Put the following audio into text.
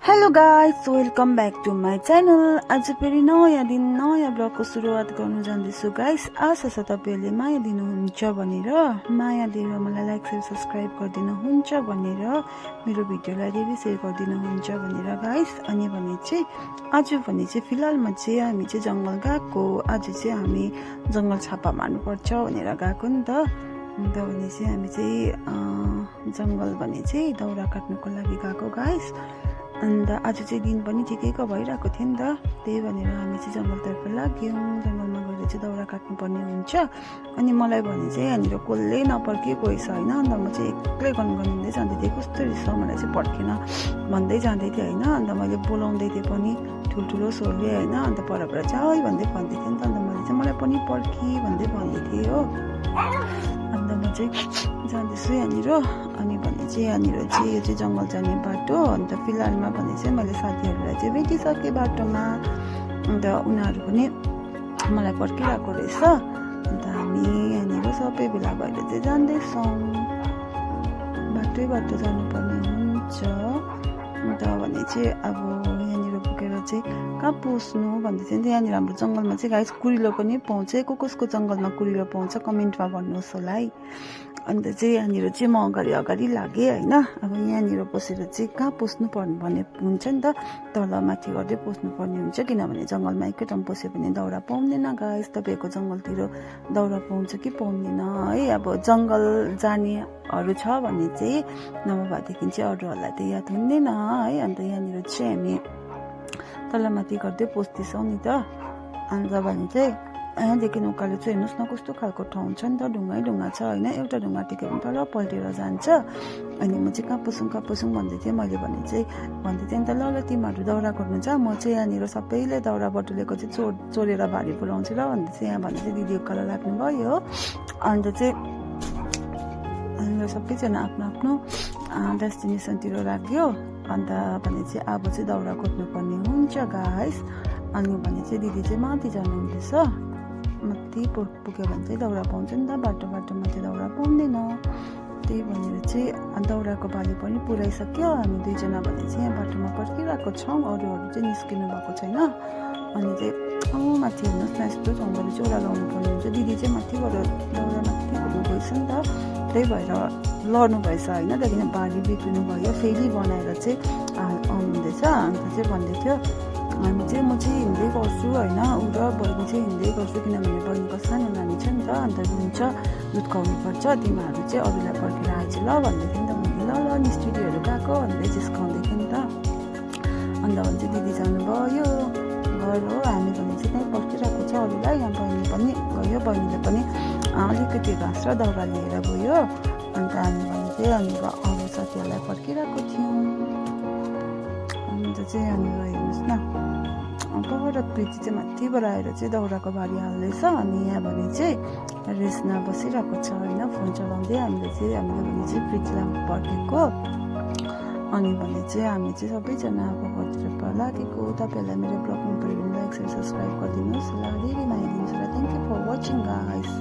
Hello guys, welcome back to my channel. आज फेरि नयाँ दिन नयाँ ब्लगको सुरुवात गर्नु जाँदैछु गाइस। आशा छ तपाईँहरूले माया दिनुहुन्छ भनेर, माया दिएर मलाई लाइक सेयर सब्सक्राइब गरिदिनुहुन्छ भनेर, मेरो भिडियोलाई धेरै सेयर गरिदिनुहुन्छ भनेर गाइस। अनि आज भने चाहिँ फिलहालमा चाहिँ हामी चाहिँ जङ्गल गएको। आज चाहिँ हामी जङ्गल छापा मार्नुपर्छ भनेर गएको नि त। अन्त भने चाहिँ हामी चाहिँ जङ्गल भने चाहिँ दाउरा काट्नुको लागि गएको गाइस। अन्त आज चाहिँ दिन पनि ठिकैको भइरहेको थियो नि त, त्यही भनेर हामी चाहिँ जङ्गलतर्फ लाग्यौँ। जङ्गलमा गएर चाहिँ दाउरा काट्नुपर्ने हुन्छ। अनि मलाई भने चाहिँ यहाँनिर कसले नपर्किएको रहेछ होइन। अन्त म चाहिँ एक्लै गनगनिँदै जाँदै थिएँ, कस्तो रहेछ मलाई चाहिँ पर्खेन भन्दै जाँदै थिएँ होइन। अन्त मैले बोलाउँदै थिएँ पनि ठुल्ठुलो स्वरले होइन। अन्त परबाट चाहिँ भन्दै भन्दै थिएँ नि त। अन्त मैले चाहिँ मलाई पनि पर्खी भन्दै भन्दै थिएँ हो। अन्त म चाहिँ जाँदैछु यहाँनिर। अनि भने चाहिँ यहाँनिर चाहिँ यो चाहिँ जङ्गल जाने बाटो। अन्त फिलहालमा भने चाहिँ मैले साथीहरूलाई चाहिँ भेटिसकेँ बाटोमा। अन्त उनीहरू पनि मलाई पर्खिरहेको रहेछ। अन्त हामी यहाँनिर सबै भेला भएर चाहिँ जाँदैछौँ। बाटो जानुपर्ने हुन्छ। अन्त भने चाहिँ अब यहाँनिर पुगेर चाहिँ कहाँ पस्नु भन्दै थियो नि त। यहाँनिर हाम्रो जङ्गलमा चाहिँ गाइस कुरिलो पनि पाउँछ। कसको जङ्गलमा कुरिलो पाउँछ कमेन्टमा भन्नुहोस् होला है। अन्त चाहिँ यहाँनिर चाहिँ म अगाडि लागेँ होइन। अब यहाँनिर पसेर चाहिँ कहाँ पस्नु पर्ने भन्ने हुन्छ नि त, तल माथि गर्दै पस्नुपर्ने हुन्छ। किनभने जङ्गलमा एकैठाउँ पस्यो भने दाउरा पाउँदैन गाइस। तपाईँको जङ्गलतिर दाउरा पाउँछ कि पाउँदैन है। अब जङ्गल जानेहरू छ भने चाहिँ, नभए भएदेखि चाहिँ अरूहरूलाई त याद हुँदैन है। अन्त यहाँनिर चाहिँ हामी तलमाथि गर्दै पस्दैछौँ नि त। अन्त भने चाहिँ यहाँदेखि उकालो चाहिँ हेर्नुहोस् न कस्तो खालको ठाउँ छ नि त, ढुङ्गा छ होइन। एउटा ढुङ्गा टेक्यो भने तल पल्टेर जान्छ। अनि म चाहिँ कहाँ पसौँ भन्दै थिएँ। मैले भन्दै थिएँ नि त, ल तिमीहरू दाउरा गर्नु छ, म चाहिँ यहाँनिर सबैले दाउरा बटुलेको चाहिँ चोरेर भारी पुऱ्याउँछु ल भन्दै चाहिँ यहाँ भन्दै चाहिँ दिदी उकालो लाग्नुभयो। अन्त चाहिँ सबैजना आफ्नो डेस्टिनेसनतिर लाग्यो। अन्त भने चाहिँ अब चाहिँ दाउरा खोज्नुपर्ने हुन्छ गाइस। अनि भने चाहिँ दिदी चाहिँ माथि जानुहुँदैछ। माथि पुग्यो भने चाहिँ दाउरा पाउँछ नि त, बाटोमा चाहिँ दाउरा पाउँदैन। त्यही भनेर चाहिँ दाउराको बाली पनि पुऱ्याइसक्यो। हामी दुईजना भने चाहिँ यहाँ बाटोमा पर्खिरहेको छौँ। अरूहरू चाहिँ निस्किनु भएको छैन। अनि चाहिँ माथि हेर्नुहोस् न, यस्तो जङ्गल चाहिँ ओह्रालो पर्ने हुन्छ। दिदी चाहिँ माथिबाट दाउरा माथि खोज्नु गएछ नि त, त्यही भएर लड्नु भएछ होइन। त्यहाँदेखि बारी बिग्रिनु भयो, फेरि बनाएर चाहिँ आउनुहुँदैछ। अन्त चाहिँ भन्दै थियो म चाहिँ हिँड्दै गर्छु होइन, ऊ र बहिनी चाहिँ हिँड्दै गर्छु। किनभने बहिनीको सानो नानी छ नि त, अन्त रुन्छ, दुध खुवाउनु पर्छ। तिमीहरू चाहिँ अरूलाई पर्खेर आएछ ल भन्दै थियो नि त। मैले ल स्टुडियोहरू गएको भन्दै जिस्काउँदै थिएँ नि त। अन्त भने चाहिँ दिदी जानुभयो घर हो। हामी भने चाहिँ त्यहीँ पर्खिरहेको छ अरूलाई। यहाँ बहिनी पनि गयो, बहिनीले पनि अलिकति घाँस र दाउरा लिएर गयो। अन्त हामी भने चाहिँ यहाँनिर अरू साथीहरूलाई पर्खिरहेको थियौँ। अन्त चाहिँ यहाँनिर हेर्नुहोस् न, पर प्रीति चाहिँ माथिबाट आएर चाहिँ दाउराको बारी हाल्दैछ। अनि यहाँ भने चाहिँ रेस्टमा बसिरहेको छ होइन, फोन चलाउँदै। हामीले भने चाहिँ प्रीतिलाई पर्खेको। अनि भने चाहिँ हामी चाहिँ सबैजना अब घरतिर लागेको। तपाईँहरूलाई मेरो ब्लग मन पऱ्यो भने लाइक सेयर सब्सक्राइब गरिदिनुहोस्। ल धेरै माया दिनुहोस् र thank you for watching guys.